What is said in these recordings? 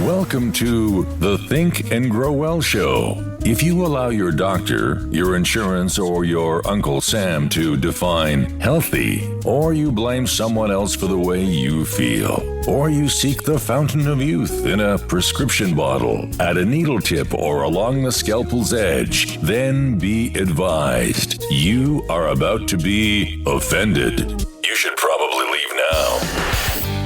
Welcome to the Think and Grow Well Show. If you allow your doctor, your insurance, or your Uncle Sam to define healthy, or you blame someone else for the way you feel, or you seek the fountain of youth in a prescription bottle, at a needle tip, or along the scalpel's edge, then be advised. You are about to be offended. You should probably leave now.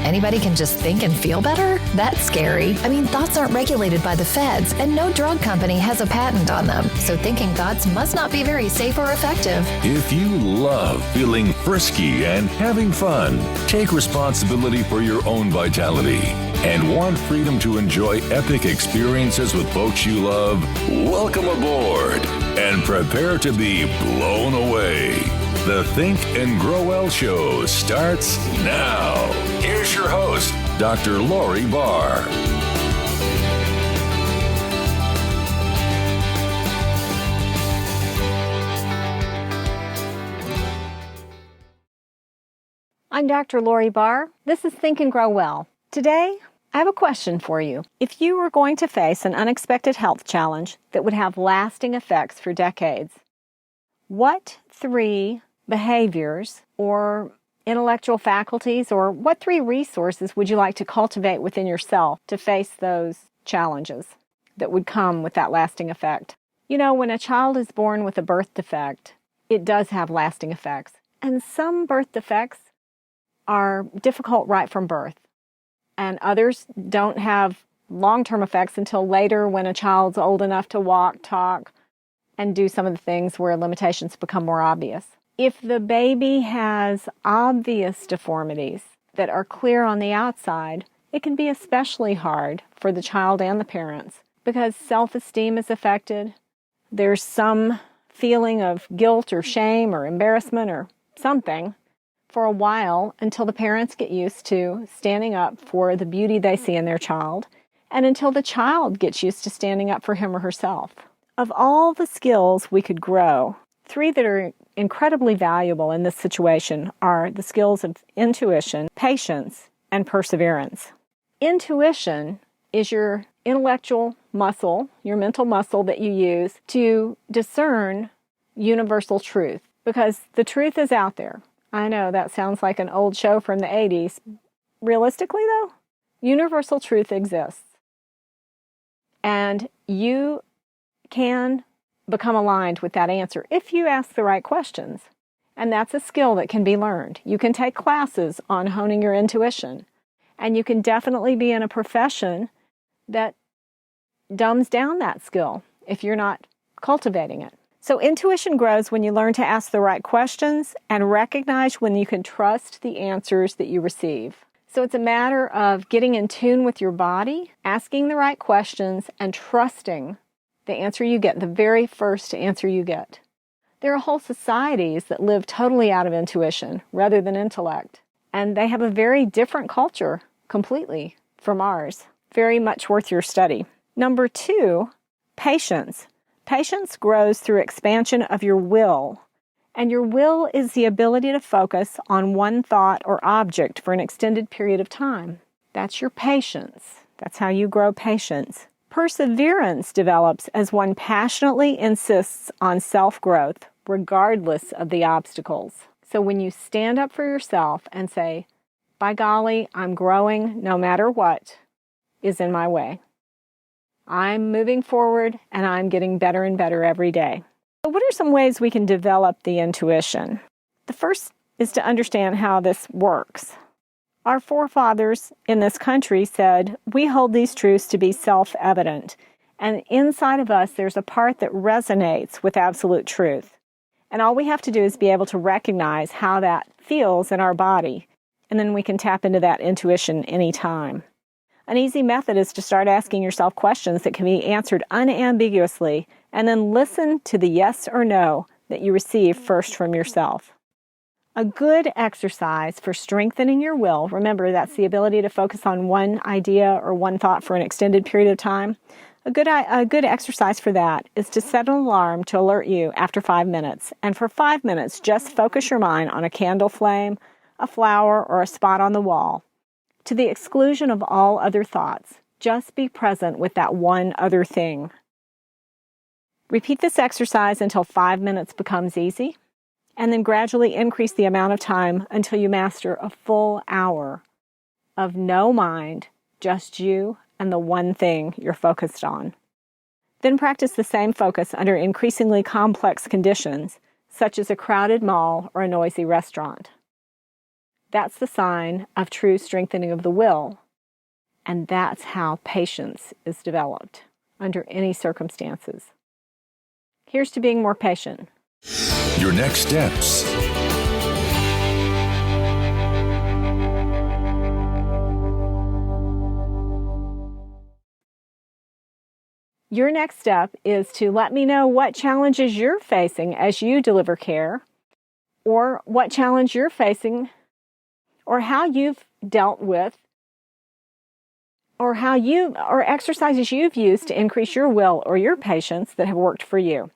Anybody can just think and feel better? That's scary. I mean, thoughts aren't regulated by the feds, and no drug company has a patent on them. So thinking thoughts must not be very safe or effective. If you love feeling frisky and having fun, take responsibility for your own vitality, and want freedom to enjoy epic experiences with folks you love, welcome aboard and prepare to be blown away. The Think and Grow Well Show starts now. Here's your host, Dr. Lori Barr. I'm Dr. Lori Barr. This is Think and Grow Well. Today, I have a question for you. If you were going to face an unexpected health challenge that would have lasting effects for decades, what 3 behaviors or intellectual faculties, or what 3 resources would you like to cultivate within yourself to face those challenges that would come with that lasting effect? You know, when a child is born with a birth defect, it does have lasting effects. And some birth defects are difficult right from birth, and others don't have long-term effects until later when a child's old enough to walk, talk, and do some of the things where limitations become more obvious. If the baby has obvious deformities that are clear on the outside, it can be especially hard for the child and the parents because self-esteem is affected. There's some feeling of guilt or shame or embarrassment or something for a while until the parents get used to standing up for the beauty they see in their child, and until the child gets used to standing up for him or herself. Of all the skills we could grow, 3 that are incredibly valuable in this situation are the skills of intuition, patience, and perseverance. Intuition is your intellectual muscle, your mental muscle that you use to discern universal truth, because the truth is out there. I know that sounds like an old show from the 80s. Realistically, though, universal truth exists. And you can become aligned with that answer if you ask the right questions. And that's a skill that can be learned. You can take classes on honing your intuition. And you can definitely be in a profession that dumbs down that skill if you're not cultivating it. So intuition grows when you learn to ask the right questions and recognize when you can trust the answers that you receive. So it's a matter of getting in tune with your body, asking the right questions, and trusting the answer you get, the very first answer you get. There are whole societies that live totally out of intuition rather than intellect, and they have a very different culture completely from ours. Very much worth your study. Number 2, patience. Patience grows through expansion of your will, and your will is the ability to focus on one thought or object for an extended period of time. That's your patience. That's how you grow patience. Perseverance develops as one passionately insists on self-growth, regardless of the obstacles. So when you stand up for yourself and say, by golly, I'm growing no matter what is in my way. I'm moving forward and I'm getting better and better every day. So what are some ways we can develop the intuition? The first is to understand how this works. Our forefathers in this country said, we hold these truths to be self-evident. And inside of us, there's a part that resonates with absolute truth. And all we have to do is be able to recognize how that feels in our body. And then we can tap into that intuition anytime. An easy method is to start asking yourself questions that can be answered unambiguously, and then listen to the yes or no that you receive first from yourself. A good exercise for strengthening your will, remember that's the ability to focus on one idea or one thought for an extended period of time. A good exercise for that is to set an alarm to alert you after 5 minutes. And for 5 minutes, just focus your mind on a candle flame, a flower, or a spot on the wall, to the exclusion of all other thoughts. Just be present with that one other thing. Repeat this exercise until 5 minutes becomes easy, and then gradually increase the amount of time until you master a full hour of no mind, just you and the one thing you're focused on. Then practice the same focus under increasingly complex conditions, such as a crowded mall or a noisy restaurant. That's the sign of true strengthening of the will, and that's how patience is developed under any circumstances. Here's to being more patient. Your next steps. Your next step is to let me know what challenges you're facing as you deliver care, or what challenge you're facing, or how you've dealt with, or exercises you've used to increase your will or your patience that have worked for you.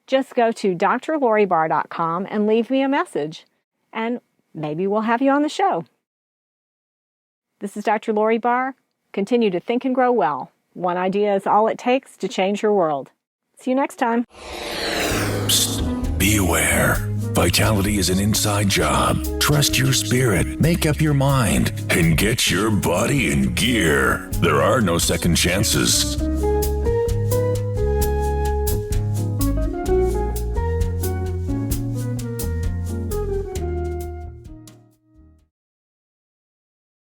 Just go to drloribar.com and leave me a message, and maybe we'll have you on the show. This is Dr. Lori Barr. Continue to think and grow well. One idea is all it takes to change your world. See you next time. Psst, be aware. Vitality is an inside job. Trust your spirit, make up your mind, and get your body in gear. There are no second chances.